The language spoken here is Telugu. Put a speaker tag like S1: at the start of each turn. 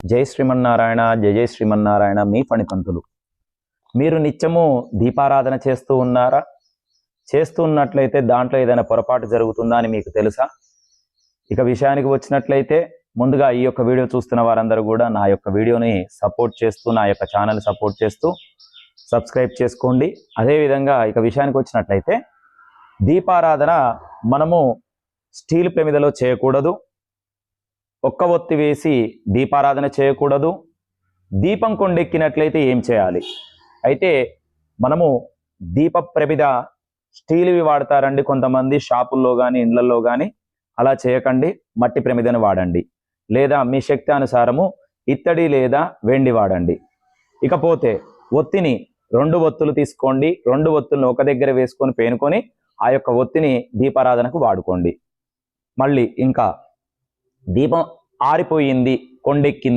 S1: జై శ్రీమన్నారాయణ, జయ జై శ్రీమన్నారాయణ. మీ ఫణిపంతులు. మీరు నిత్యము దీపారాధన చేస్తూ ఉన్నారా? చేస్తూ ఉన్నట్లయితే దాంట్లో ఏదైనా పొరపాటు జరుగుతుందా అని మీకు తెలుసా? ఇక విషయానికి వచ్చినట్లయితే ముందుగా ఈ యొక్క వీడియో చూస్తున్న వారందరూ కూడా నా యొక్క వీడియోని సపోర్ట్ చేస్తూ, నా యొక్క ఛానల్ సపోర్ట్ చేస్తూ సబ్స్క్రైబ్ చేసుకోండి. అదేవిధంగా ఇక విషయానికి వచ్చినట్లయితే దీపారాధన మనము స్టీల్ ప్రమిదలో చేయకూడదు. ఒక్క ఒత్తి వేసి దీపారాధన చేయకూడదు. దీపం కొండెక్కినట్లయితే ఏం చేయాలి? అయితే మనము దీప ప్రమిద స్టీల్వి వాడతారండి కొంతమంది, షాపుల్లో కానీ ఇండ్లలో కానీ. అలా చేయకండి, మట్టి ప్రమిదను వాడండి. లేదా మీ శక్తి అనుసారము ఇత్తడి లేదా వెండి వాడండి. ఇకపోతే ఒత్తిని 2 ఒత్తులు తీసుకోండి. 2 ఒత్తులను ఒక దగ్గర వేసుకొని పేనుకొని ఆ యొక్క ఒత్తిని దీపారాధనకు వాడుకోండి. మళ్ళీ ఇంకా దీపం ఆరిపోయింది, కొండెక్కింది